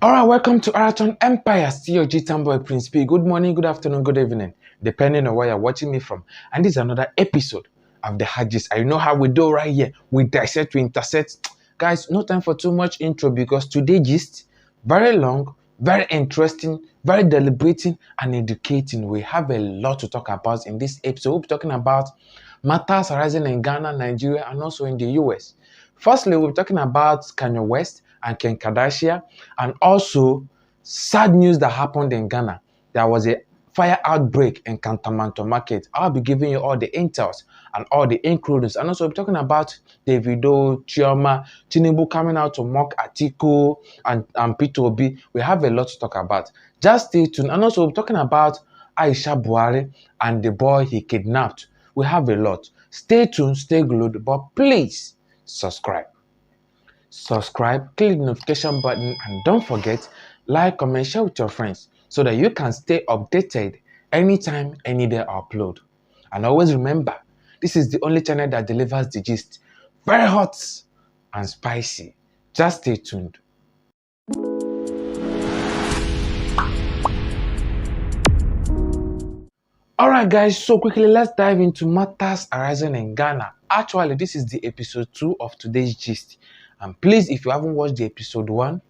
Alright, welcome to Eraton Empire. Still your Tamboy Prince P. Good morning, good afternoon, good evening, depending on where you're watching me from. And this is another episode of the Hadges. I know how we do right here. We dissect, we intersect. Guys, no time for too much intro because today's gist, very long, very interesting, very deliberating, and educating. We have a lot to talk about in this episode. We'll be talking about matters arising in Ghana, Nigeria, and also in the US. Firstly, we'll be talking about Kanye West and Kim Kardashian, and also sad news that happened in Ghana. There was a fire outbreak in Kantamanto market. I'll be giving you all the intels and all the includes, and also we're talking about Davido, Chioma, Tinubu coming out to mock Atiku and Peter Obi. We have a lot to talk about. Just stay tuned. And also we're talking about Aisha Buhari and the boy he kidnapped. We have a lot. Stay tuned, stay glued, but please subscribe, click the notification button, and don't forget, like, comment, share with your friends so that you can stay updated anytime, any day I upload. And always remember, this is the only channel that delivers the gist. Very hot and spicy. Just stay tuned. Alright guys, so quickly let's dive into matters arising in Ghana. Actually, this is the episode 2 of today's gist. And please, if you haven't watched the episode 1,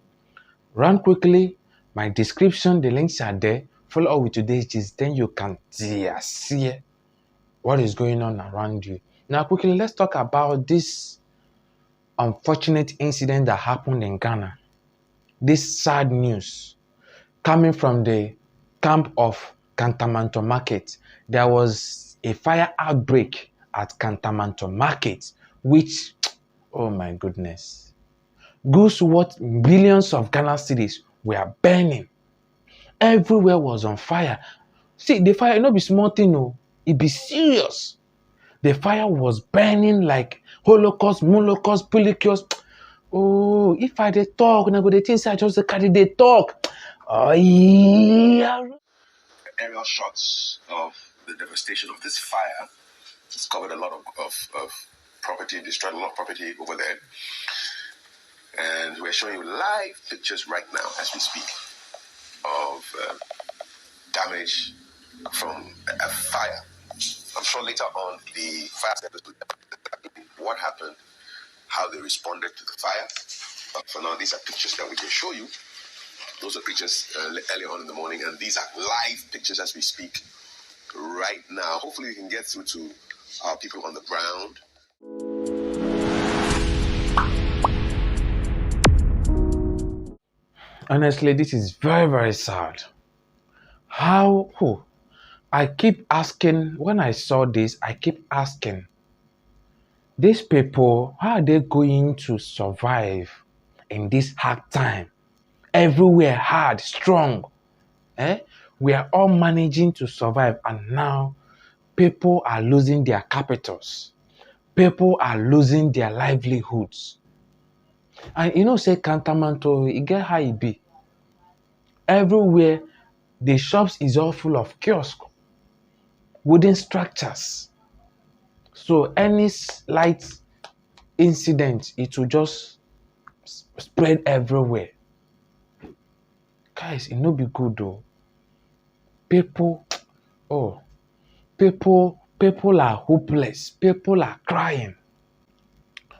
run quickly. My description, the links are there. Follow up with today's gist, then you can see what is going on around you. Now, quickly, let's talk about this unfortunate incident that happened in Ghana. This sad news coming from the camp of Kantamanto Market. There was a fire outbreak at Kantamanto Market, which, oh my goodness, goods worth billions of Ghana cedis were burning. Everywhere was on fire. See, the fire, it no be small thing, no. It be serious. The fire was burning like Holocaust, Molocaust, Polycaust. Oh, if I dey talk, na go dey think say I just carry dey talk. Oh yeah. Aerial shots of the devastation of this fire. It's covered a lot of property, destroyed a lot of property over there. And we're showing you live pictures right now as we speak of damage from a fire. I'm sure later on the fire service will tell you what happened, how they responded to the fire. But for now, these are pictures that we can show you. Those are pictures early on in the morning, and these are live pictures as we speak right now. Hopefully we can get through to our people on the ground. Honestly, this is very, very sad. I keep asking, when I saw this, I keep asking, these people, how are they going to survive in this hard time? Everywhere hard, strong. We are all managing to survive, and now people are losing their capitals. People are losing their livelihoods. And you know, say Kantamanto, it get how it be. Everywhere, the shops is all full of kiosks, wooden structures. So any slight incident, it will just spread everywhere. Guys, it no be good though. People are hopeless. People are crying.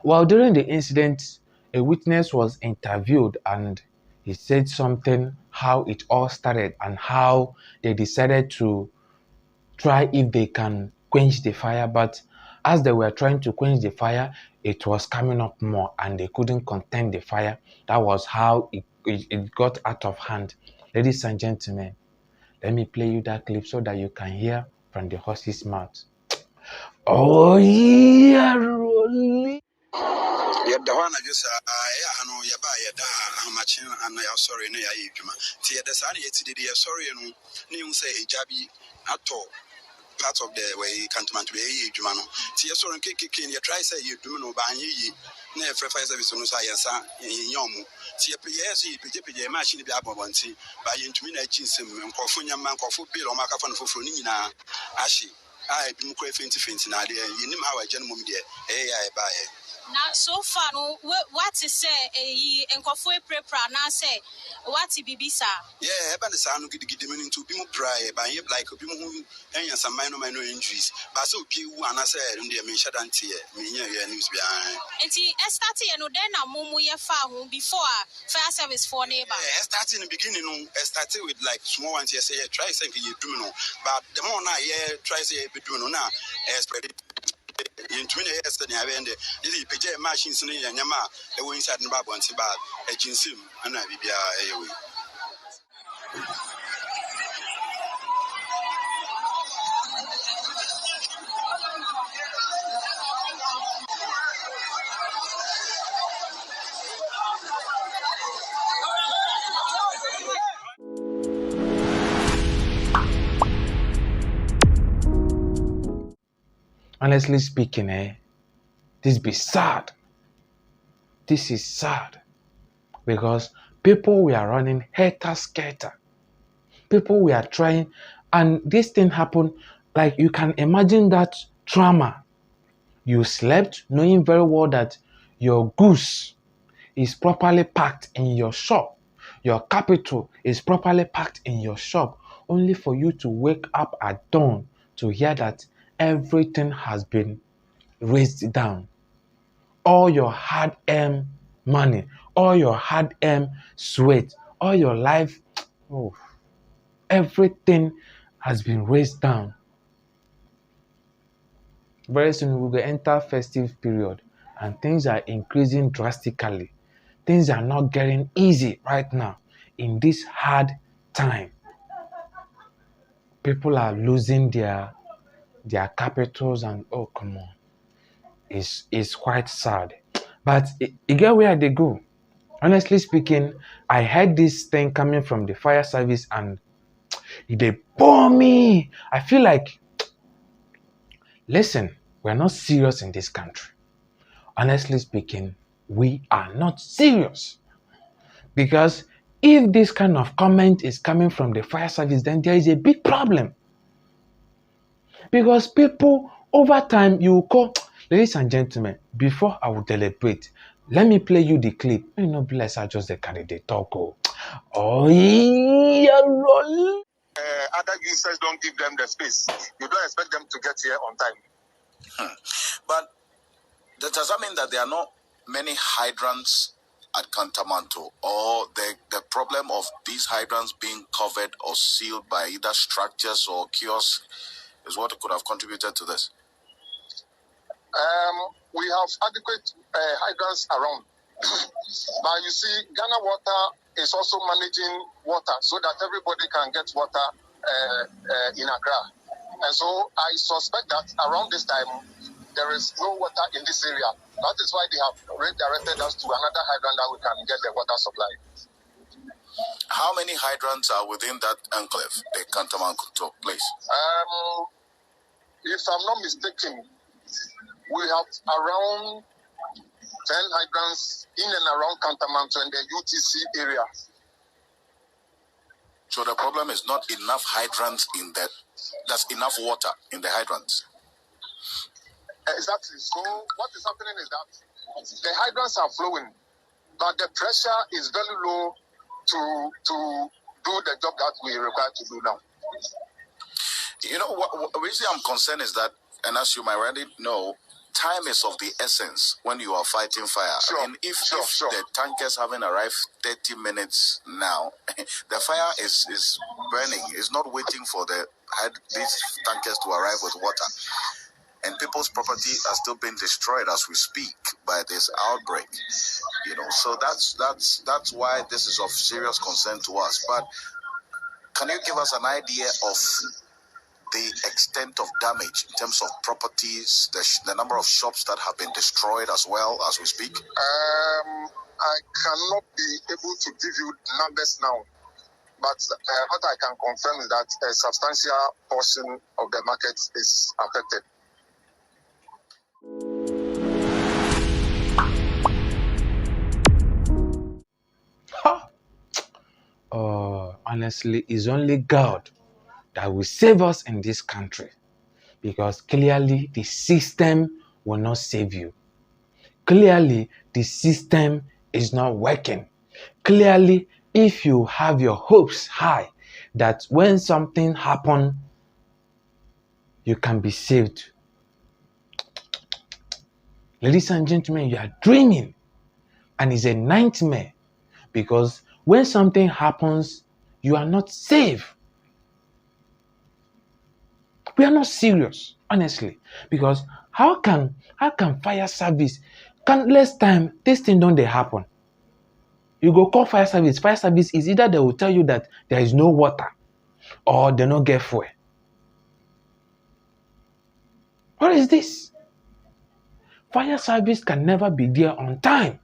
Well, during the incident, a witness was interviewed and he said something, how it all started and how they decided to try if they can quench the fire. But as they were trying to quench the fire, it was coming up more and they couldn't contain the fire. That was how it got out of hand. Ladies and gentlemen, let me play you that clip so that you can hear from the horse's mouth. Oh yeah, Rolly. Yɛda hɔ anadwo saa ɛyɛ ha no yɛbaa yɛda ahomakye ana yɛasɔre na yɛayɛ adwuma nti yɛda saa ne yɛti dede yɛsɔreɛ no ne yɛhu sɛ ɛgya bi atɔ part of the way kantamanto yɛyɛ adwuma no nti yɛsɔre nkekeke no yɛtrae sɛ yɛdum no baanyɛ yie na yɛfrɛ fire service no so a yɛnsa yɛnyɛ ɔmo nti yɛyɛ so yɛpagyapagya yɛ machine bi abɔbɔnten ba yɛntumi na agyi nsɛm nkɔfo nyama nkɔfo bill ɔmo akafa no foforɔ ne nyinaa ahye I be more fainty now. You know how I generally buy it. Now, so far, no, what to say, and coffee prepare now say, what to be bisa? Yeah, but the sound get them into be more pry by you like a people who and some minor injuries. But so you and I said, and they mentioned anti, me, news behind. And he started and then a mumu ya found before fire service for neighbor. I started in the beginning, I started with like small ones, yes, try something you do, but the more I try say, be doing now, spread it. In 20 years, the PJ machines in Yama, a wing sat in Babu and Sibal, a jinsim, and I be a. Honestly speaking, this be sad. This is sad. Because people were running helter-skelter. People were trying, and this thing happened. Like, you can imagine that trauma. You slept knowing very well that your goods is properly packed in your shop. Your capital is properly packed in your shop, only for you to wake up at dawn to hear that everything has been raised down. All your hard-earned money, all your hard-earned sweat, all your life, everything has been raised down. Very soon we will enter festive period and things are increasing drastically. Things are not getting easy right now in this hard time. People are losing their capitals and come on. It's quite sad. But you get where they go. Honestly speaking, I heard this thing coming from the fire service and they bore me. I feel like, listen, we're not serious in this country. Honestly speaking, we are not serious. Because if this kind of comment is coming from the fire service, then there is a big problem. Because people, over time, you will call, ladies and gentlemen, before I will deliberate, let me play you the clip. You know, bless I just the candidate talk. Oh, yeah, roll. Other users don't give them the space. You don't expect them to get here on time. But does that mean that there are not many hydrants at Kantamanto, or the problem of these hydrants being covered or sealed by either structures or kiosks is what could have contributed to this? We have adequate hydrants around. But you see, Ghana Water is also managing water so that everybody can get water in Accra. And so I suspect that around this time, there is no water in this area. That is why they have redirected us to another hydrant that we can get the water supply. How many hydrants are within that enclave, the Kantamanto place? If I'm not mistaken, we have around 10 hydrants in and around Kantamanto and the UTC area. So the problem is not enough hydrants in that. There's enough water in the hydrants. Exactly. So what is happening is that the hydrants are flowing, but the pressure is very low to do the job that we require to do now. You know, what reason I'm concerned is that, and as you might already know, time is of the essence when you are fighting fire. Sure, and if sure. the tankers haven't arrived 30 minutes now, the fire is burning. It's not waiting for these tankers to arrive with water. And people's property are still being destroyed as we speak by this outbreak. You know, so that's why this is of serious concern to us. But can you give us an idea of the extent of damage in terms of properties, the number of shops that have been destroyed as well as we speak? I cannot be able to give you numbers now, but what I can confirm is that a substantial portion of the market is affected. Honestly, it's only God that will save us in this country. Because clearly the system will not save you. Clearly the system is not working. Clearly, if you have your hopes high that when something happens, you can be saved. Ladies and gentlemen, you are dreaming, and it's a nightmare, because when something happens, you are not safe. We are not serious, honestly, because how can fire service, countless time this thing don't they happen? You go call fire service. Fire service is either they will tell you that there is no water or they don't get fuel. What is this? Fire service can never be there on time.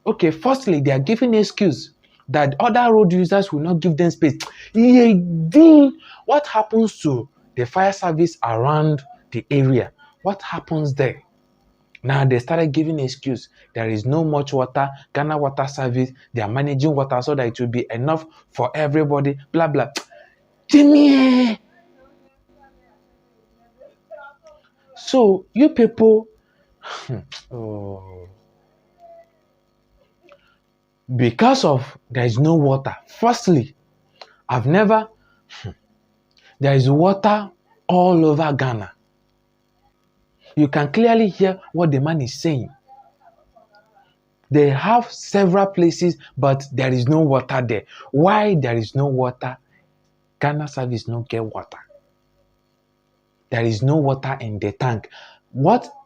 Okay, firstly, they are giving an excuse that other road users will not give them space. What happens to the fire service around the area? What happens there? Now they started giving an excuse. There is no much water. Ghana Water Service, they are managing water so that it will be enough for everybody. Blah, blah. Jimmy! So, you people, because of there is no water. Firstly, there is water all over Ghana. You can clearly hear what the man is saying. They have several places, but there is no water there. Why there is no water? Ghana Service no get water. There is no water in the tank.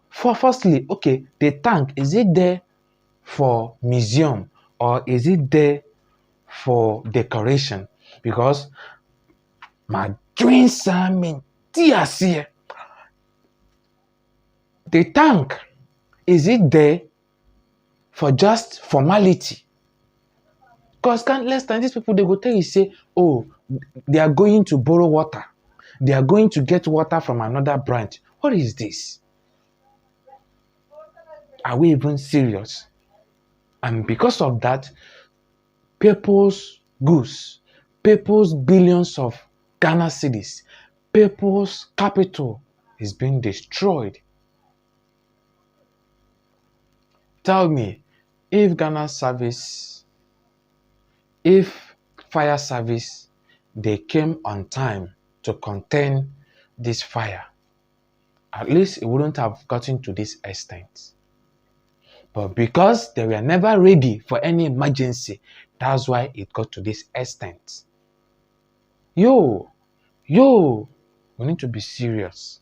Firstly, okay, the tank, is it there for museum or is it there for decoration? Because my dreams are meant here. The tank, is it there for just formality? Because countless times these people, they go tell you, say, oh, they are going to borrow water. They are going to get water from another branch. What is this? Are we even serious? And because of that, people's goods, people's billions of Ghana cedis, people's capital is being destroyed. Tell me, if fire service, they came on time to contain this fire, at least it wouldn't have gotten to this extent. But because they were never ready for any emergency, that's why it got to this extent. We need to be serious.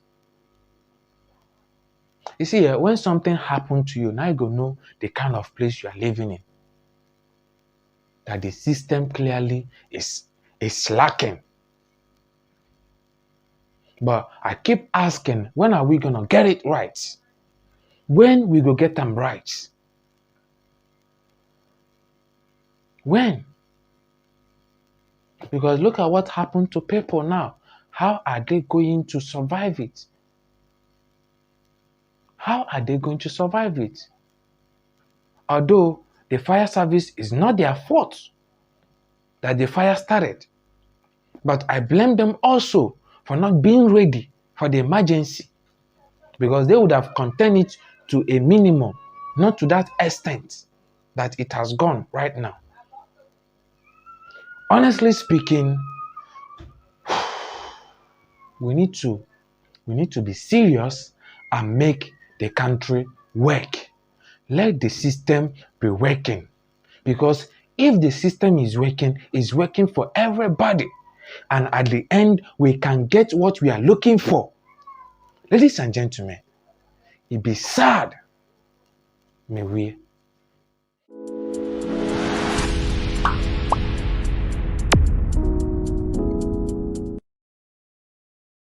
You see, when something happened to you, now you go know the kind of place you are living in. That the system clearly is lacking. But I keep asking, when are we going to get it right? When we go get them right? When? Because look at what happened to people now. How are they going to survive it? How are they going to survive it? Although the fire service is not their fault that the fire started, but I blame them also for not being ready for the emergency, because they would have contained it to a minimum, not to that extent that it has gone right now. Honestly speaking, we need to be serious and make the country work. Let the system be working, because if the system is working, it's working for everybody, and at the end we can get what we are looking for. Ladies and gentlemen, it'd be sad. May we